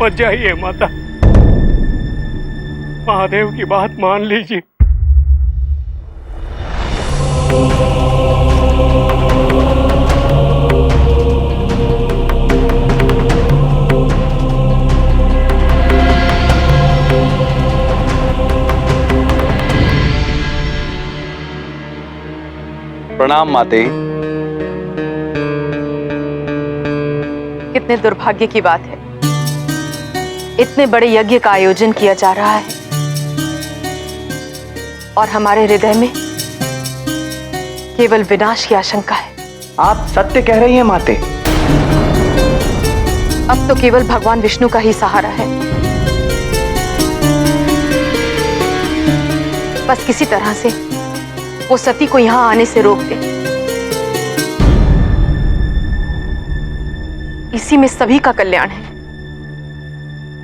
मत जाइए माता, महादेव की बात मान लीजिए। प्रणाम माते। कितने दुर्भाग्य की बात है, इतने बड़े यज्ञ का आयोजन किया जा रहा है और हमारे हृदय में केवल विनाश की आशंका है। आप सत्य कह रही हैं माते। अब तो केवल भगवान विष्णु का ही सहारा है। बस किसी तरह से वो सती को यहां आने से रोक दे। इसी में सभी का कल्याण है।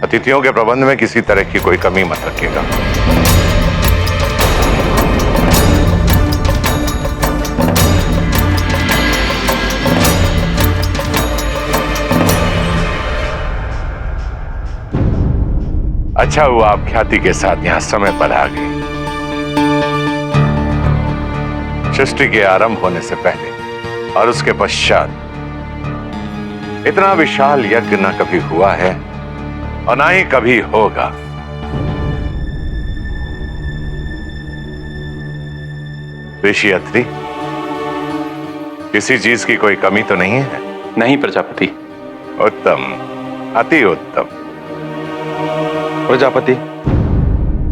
अतिथियों के प्रबंध में किसी तरह की कोई कमी मत रखिएगा। अच्छा हुआ आप ख्याति के साथ यहां समय पर आ गए। सृष्टि के आरंभ होने से पहले और उसके पश्चात इतना विशाल यज्ञ न कभी हुआ है और ना ही कभी होगा। ऋषि अत्रि, किसी चीज की कोई कमी तो नहीं है? नहीं प्रजापति। उत्तम, अति उत्तम। प्रजापति,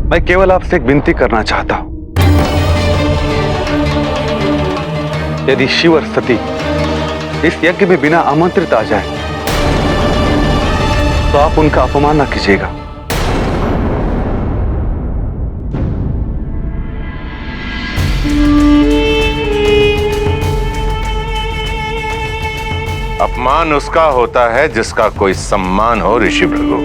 मैं केवल आपसे एक विनती करना चाहता हूं। यदि शिव और सती इस यज्ञ में बिना आमंत्रित आ जाए तो आप उनका अपमान न कीजिएगा। अपमान उसका होता है जिसका कोई सम्मान हो ऋषि भृगु।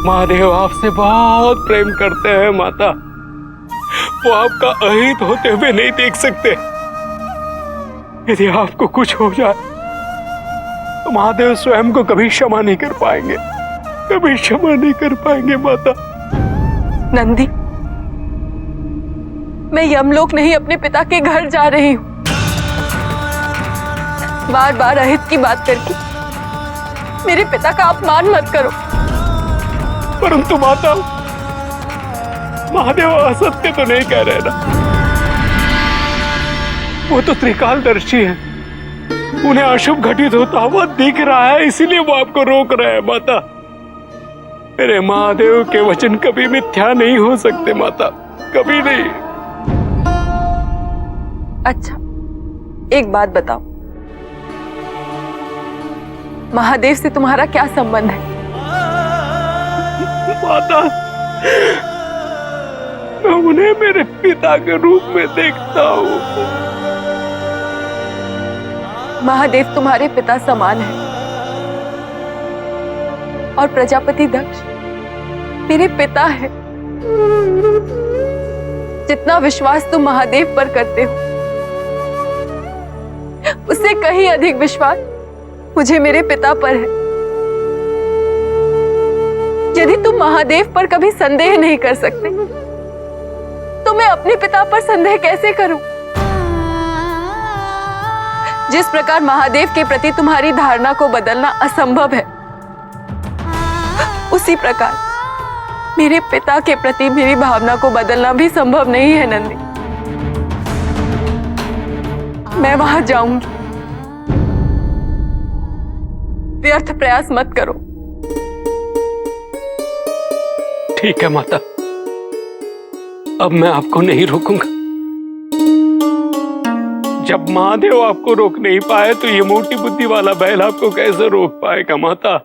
महादेव आपसे बहुत प्रेम करते हैं माता, वो आपका अहित होते हुए नहीं देख सकते। यदि आपको कुछ हो जाए तो महादेव स्वयं को कभी क्षमा नहीं कर पाएंगे, कभी क्षमा नहीं कर पाएंगे माता। नंदी, मैं यमलोक नहीं अपने पिता के घर जा रही हूं। बार बार अहित की बात करके मेरे पिता का अपमान मत करो। परंतु माता, महादेव असत्य तो नहीं कह रहे ना, वो तो त्रिकालदर्शी है, उन्हें अशुभ घटित होता हुआ दिख रहा है, इसीलिए वो आपको रोक रहे हैं माता। मेरे महादेव के वचन कभी मिथ्या नहीं हो सकते माता, कभी नहीं। अच्छा, एक बात बताओ, महादेव से तुम्हारा क्या संबंध है? माता, मैं उन्हें मेरे पिता के रूप में देखता हूँ। महादेव तुम्हारे पिता समान है और प्रजापति दक्ष मेरे पिता है। जितना विश्वास तुम महादेव पर करते हो, उससे कहीं अधिक विश्वास मुझे मेरे पिता पर है। यदि तुम महादेव पर कभी संदेह नहीं कर सकते तो मैं अपने पिता पर संदेह कैसे करूं? जिस प्रकार महादेव के प्रति तुम्हारी धारणा को बदलना असंभव है, उसी प्रकार मेरे पिता के प्रति मेरी भावना को बदलना भी संभव नहीं है नंदी। मैं वहां जाऊंगी, व्यर्थ प्रयास मत करो। ठीक है माता, अब मैं आपको नहीं रोकूंगा। जब महादेव आपको रोक नहीं पाए तो ये मोटी बुद्धि वाला बैल आपको कैसे रोक पाएगा माता?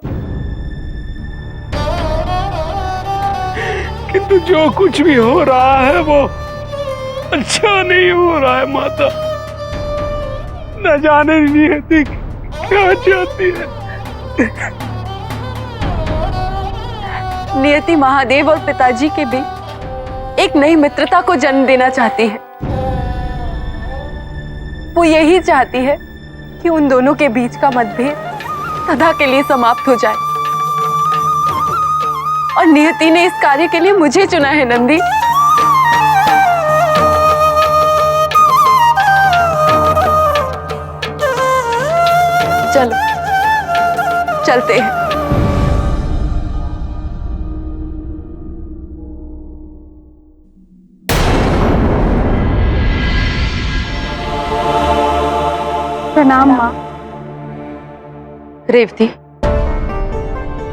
किंतु जो कुछ भी हो रहा है वो अच्छा नहीं हो रहा है माता। न जाने नियति क्या चाहती है? नियति महादेव और पिताजी के बीच एक नई मित्रता को जन्म देना चाहती है। वो यही चाहती है कि उन दोनों के बीच का मतभेद सदा के लिए समाप्त हो जाए। और नियति ने इस कार्य के लिए मुझे चुना है नंदी। चलो चलते हैं। प्रणाम माँ। रेवती,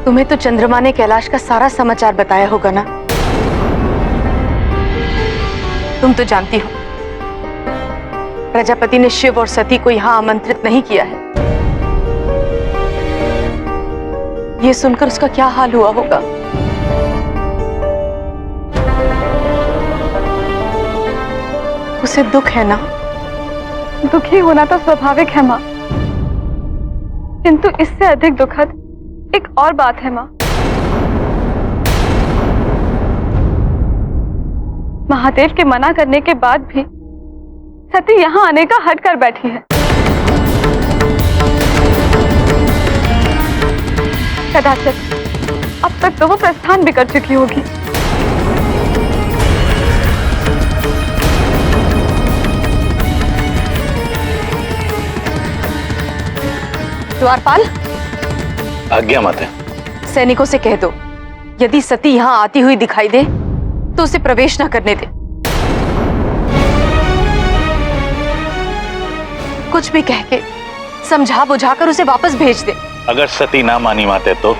तुम्हें तो चंद्रमा ने कैलाश का सारा समाचार बताया होगा ना? तुम तो जानती हो प्रजापति ने शिव और सती को यहां आमंत्रित नहीं किया है। ये सुनकर उसका क्या हाल हुआ होगा? उसे दुख है ना? दुखी होना तो स्वाभाविक है माँ, किंतु इससे अधिक दुखद एक और बात है माँ। महादेव के मना करने के बाद भी सती यहाँ आने का हट कर बैठी है। कदाचित अब तक तो वो प्रस्थान भी कर चुकी होगी। द्वारपाल, आज्ञा माते। सैनिकों से कह दो यदि सती यहाँ आती हुई दिखाई दे तो उसे प्रवेश न करने दे। कुछ भी कह के समझा बुझाकर उसे वापस भेज दे। अगर सती ना मानी माते तो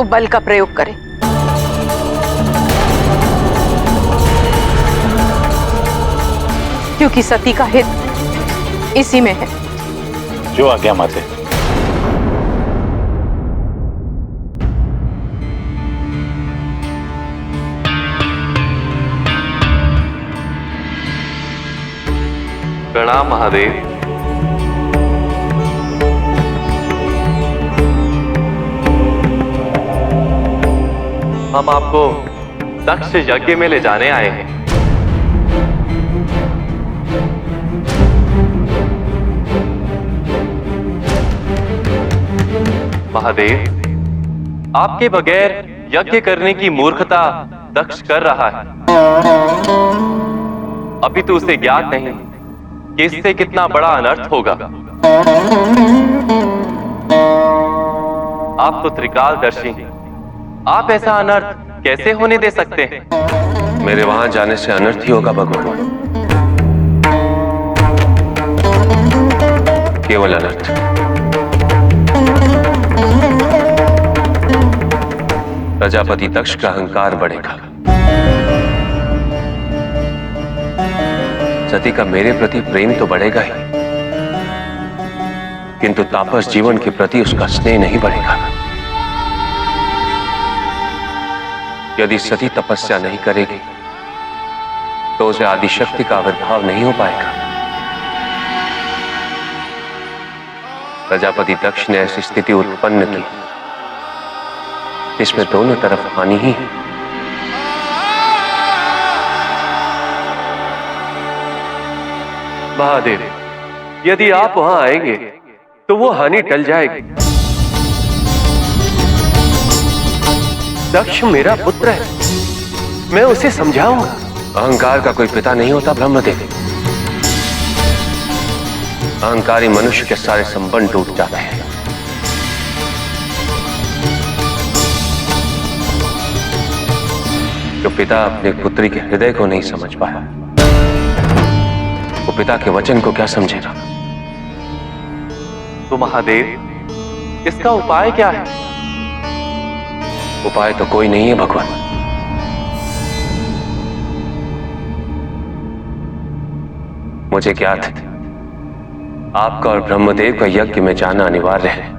बल का प्रयोग करे। क्योंकि सती का हित इसी में है। जो आज्ञा माते। प्रणाम महादेव। हम आपको दक्ष यज्ञ में ले जाने आए हैं। महादेव, आपके बगैर यज्ञ करने की मूर्खता दक्ष कर रहा है। अभी तो उसे ज्ञात नहीं कि इससे कितना बड़ा अनर्थ होगा। आप तो त्रिकालदर्शी हैं, आप ऐसा अनर्थ कैसे होने दे सकते हैं? मेरे वहां जाने से अनर्थ ही होगा भगवान, केवल अनर्थ। प्रजापति दक्ष का अहंकार बढ़ेगा। सती का मेरे प्रति प्रेम तो बढ़ेगा ही, किंतु तापस जीवन के प्रति उसका स्नेह नहीं बढ़ेगा। यदि सती तपस्या नहीं करेगी तो उसे आदिशक्ति का आविर्भाव नहीं हो पाएगा। प्रजापति दक्ष ने ऐसी स्थिति उत्पन्न की, इसमें दोनों तरफ हानि ही है। महादेव, यदि आप वहां आएंगे तो वो हानि टल जाएगी। दक्ष मेरा पुत्र है, मैं उसे समझाऊंगा। अहंकार का कोई पिता नहीं होता ब्रह्मदेव। अहंकारी मनुष्य के सारे संबंध टूट जाते हैं। जो पिता अपने पुत्री के हृदय को नहीं समझ पाया, वो पिता के वचन को क्या समझेगा? तो महादेव, इसका उपाय क्या है? उपाय तो कोई नहीं है भगवान। मुझे ज्ञात है आपका और ब्रह्मदेव का यज्ञ में जाना अनिवार्य है।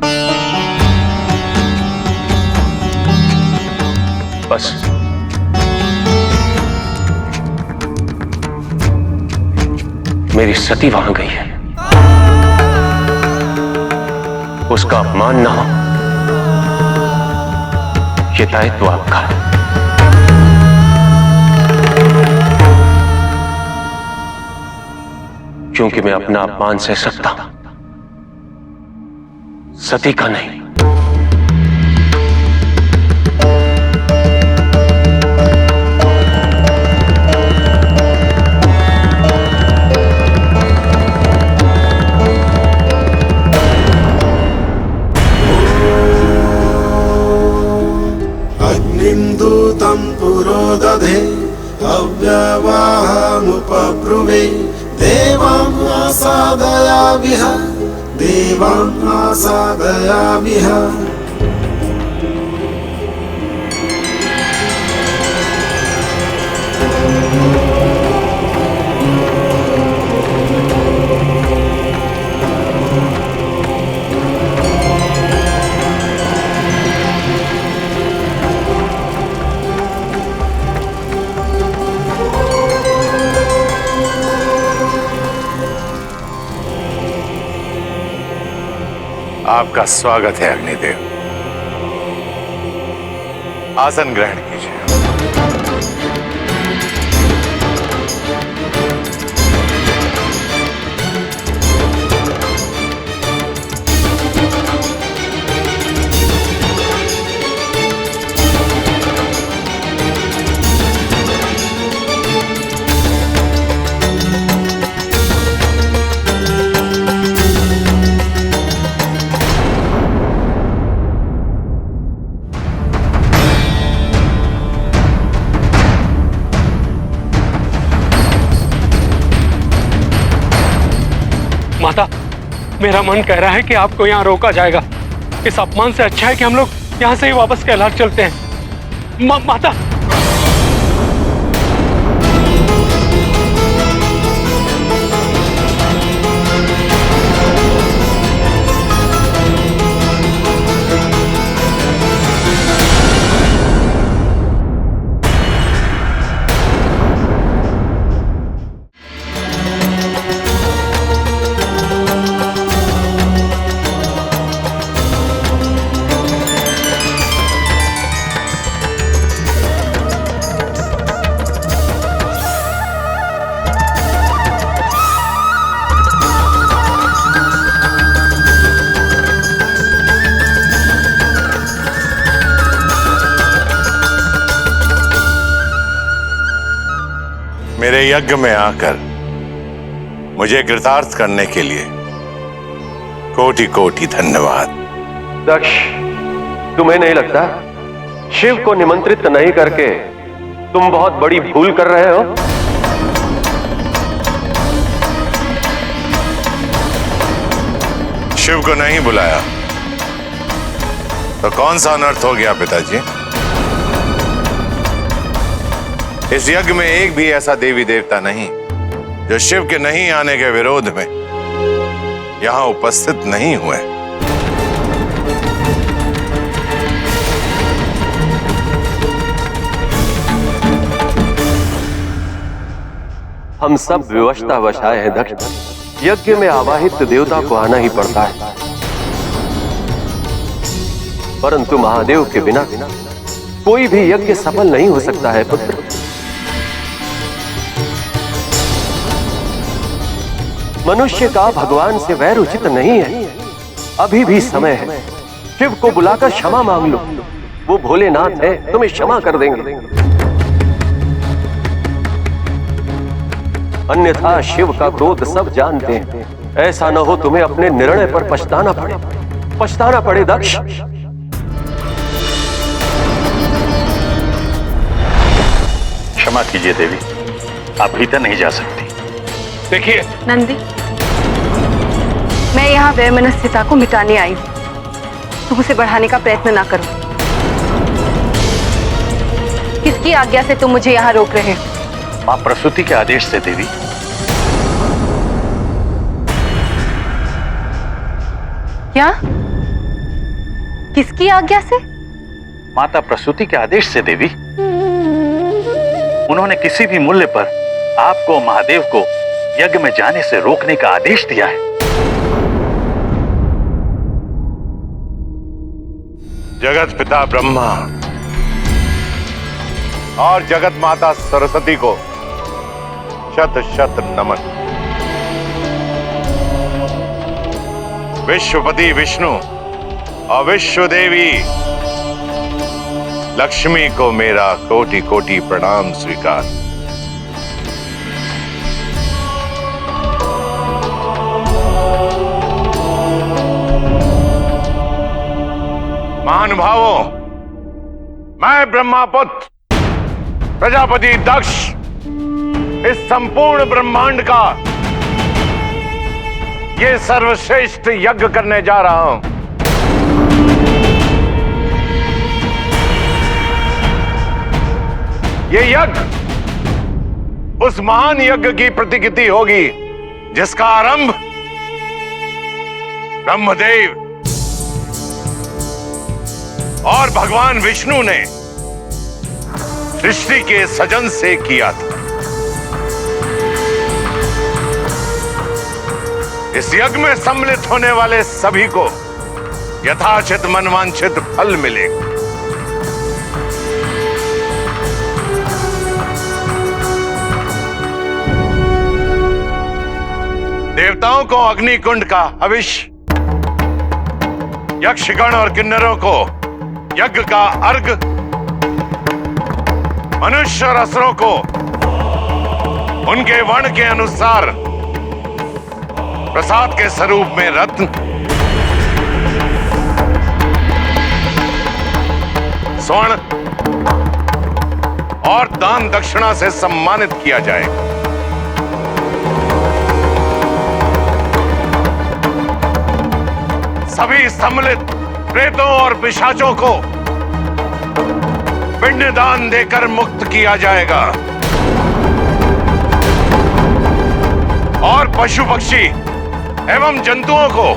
बस मेरी सती वहां गई है, उसका अपमान ना हो, ये दायित्व आपका है। क्योंकि मैं अपना अपमान सह सकता हूं, सती का नहीं। अग्निन्दूतं पुरोदधे अव्यवाहमुपब्रुवे देवाम् आसादयामिह देवाम् आसादयामिह। आपका स्वागत है अग्निदेव, आसन ग्रहण कीजिए। माता, मेरा मन कह रहा है कि आपको यहाँ रोका जाएगा। इस अपमान से अच्छा है कि हम लोग यहाँ से ही वापस कैलाश चलते हैं। माता, मेरे यज्ञ में आकर मुझे कृतार्थ करने के लिए कोटि कोटि धन्यवाद। दक्ष, तुम्हें नहीं लगता शिव को निमंत्रित नहीं करके तुम बहुत बड़ी भूल कर रहे हो? शिव को नहीं बुलाया तो कौन सा अनर्थ हो गया पिताजी? इस यज्ञ में एक भी ऐसा देवी देवता नहीं जो शिव के नहीं आने के विरोध में यहां उपस्थित नहीं हुए। हम सब विवशतावश आए हैं दक्ष। यज्ञ में आवाहित देवता को आना ही पड़ता है, परंतु महादेव के बिना कोई भी यज्ञ सफल नहीं हो सकता है पुत्र। मनुष्य का भगवान से वैर उचित नहीं है। अभी भी समय है, शिव को बुलाकर क्षमा मांग लो। वो भोलेनाथ है, तुम्हें क्षमा कर देंगे। अन्यथा शिव का क्रोध सब जानते हैं। ऐसा न हो तुम्हें अपने निर्णय पर पछताना पड़े दक्ष। क्षमा कीजिए देवी, आप भीतर नहीं जा सकती। देखिए नंदी, मैं यहाँ वैमनस्यता को मिटाने आई हूँ, तुम उसे बढ़ाने का प्रयत्न ना करो। किसकी आज्ञा से तुम मुझे यहाँ रोक रहे हो? मां प्रसूति के आदेश से देवी। क्या? किसकी आज्ञा से? माता प्रसूति के आदेश से देवी। उन्होंने किसी भी मूल्य पर आपको, महादेव को यज्ञ में जाने से रोकने का आदेश दिया है। जगत पिता ब्रह्मा और जगत माता सरस्वती को शत शत नमन। विश्वपति विष्णु और विश्व देवी लक्ष्मी को मेरा कोटि कोटि प्रणाम स्वीकार। महानुभावों, मैं ब्रह्मापुत्र प्रजापति दक्ष इस संपूर्ण ब्रह्मांड का ये सर्वश्रेष्ठ यज्ञ करने जा रहा हूं। ये यज्ञ उस महान यज्ञ की प्रतिकृति होगी जिसका आरंभ ब्रह्मदेव और भगवान विष्णु ने सृष्टि के सृजन से किया था। इस यज्ञ में सम्मिलित होने वाले सभी को यथाचित मनवांछित फल मिलेगा। देवताओं को अग्निकुंड का हविष्य, यक्षगण और किन्नरों को यज्ञ का अर्घ, मनुष्य और असुरों को उनके वर्ण के अनुसार प्रसाद के स्वरूप में रत्न, स्वर्ण और दान दक्षिणा से सम्मानित किया जाएगा। सभी सम्मिलित प्रेतों और पिशाचों को पिंडदान देकर मुक्त किया जाएगा और पशु पक्षी एवं जंतुओं को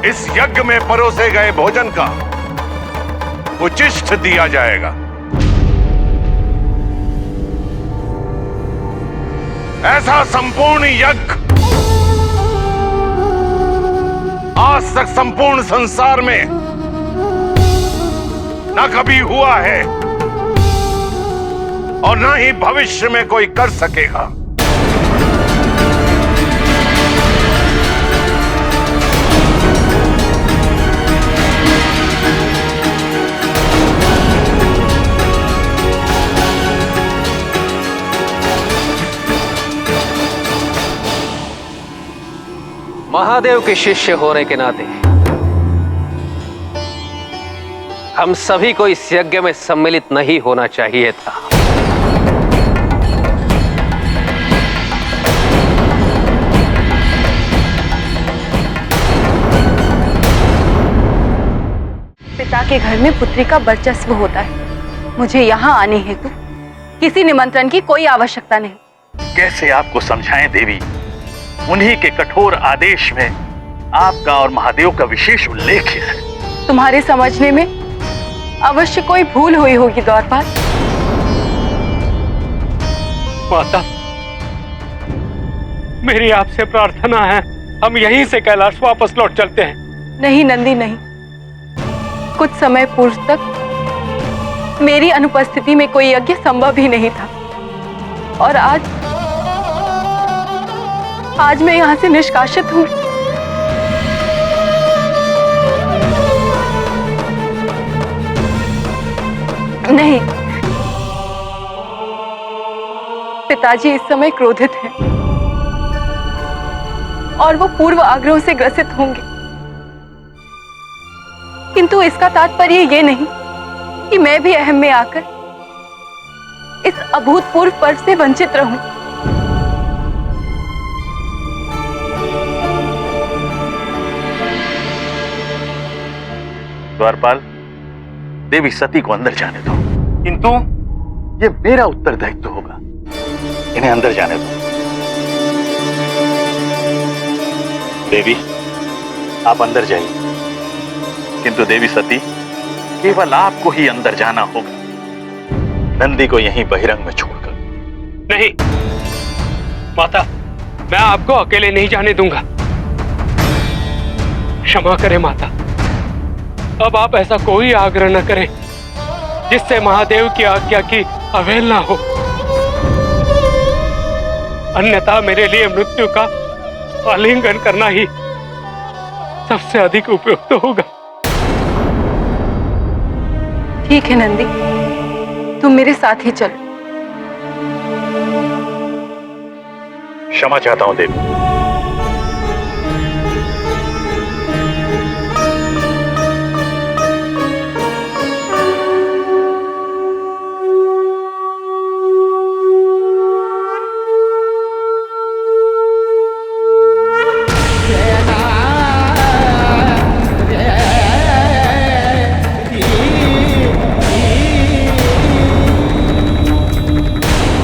इस यज्ञ में परोसे गए भोजन का उचिष्ट दिया जाएगा। ऐसा संपूर्ण यज्ञ आज तक संपूर्ण संसार में न कभी हुआ है और न ही भविष्य में कोई कर सकेगा। महादेव के शिष्य होने के नाते हम सभी को इस यज्ञ में सम्मिलित नहीं होना चाहिए था। पिता के घर में पुत्री का वर्चस्व होता है। मुझे यहाँ आने हेतु किसी निमंत्रण की कोई आवश्यकता नहीं। कैसे आपको समझाएं देवी, उन्हीं के कठोर आदेश में आपका और महादेव का विशेष उल्लेख है। तुम्हारे समझने में अवश्य कोई भूल हुई होगी द्वारपाल। माता, मेरी आपसे प्रार्थना है, हम यहीं से कैलाश वापस लौट चलते हैं। नहीं नंदी, नहीं। कुछ समय पूर्व तक मेरी अनुपस्थिति में कोई यज्ञ संभव ही नहीं था और आज मैं यहां से निष्कासित हूं। नहीं, पिताजी इस समय क्रोधित हैं और वो पूर्व आग्रहों से ग्रसित होंगे, किंतु इसका तात्पर्य ये नहीं कि मैं भी अहम में आकर इस अभूतपूर्व पर्व से वंचित रहूं। द्वारपाल, देवी सती को अंदर जाने दो, किंतु ये मेरा उत्तरदायित्व होगा। इन्हें अंदर जाने दो। देवी, आप अंदर जाइए, किंतु देवी सती, केवल आपको ही अंदर जाना होगा, नंदी को यहीं बहिरंग में छोड़कर। नहीं माता, मैं आपको अकेले नहीं जाने दूंगा। क्षमा करें माता, अब आप ऐसा कोई आग्रह न करें जिससे महादेव की आज्ञा की अवहेलना हो, अन्यथा मेरे लिए मृत्यु का आलिंगन करना ही सबसे अधिक उपयुक्त होगा। ठीक है नंदी, तुम मेरे साथ ही चलो। क्षमा चाहता हूं देवी।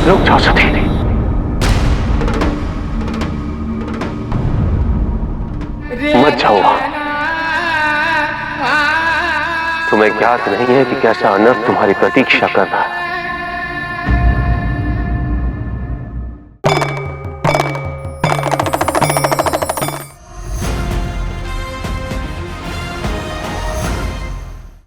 रुक जाओ सती। मत जाओ। तुम्हें ज्ञात नहीं है कि कैसा अनर्थ तुम्हारी प्रतीक्षा कर रहा है।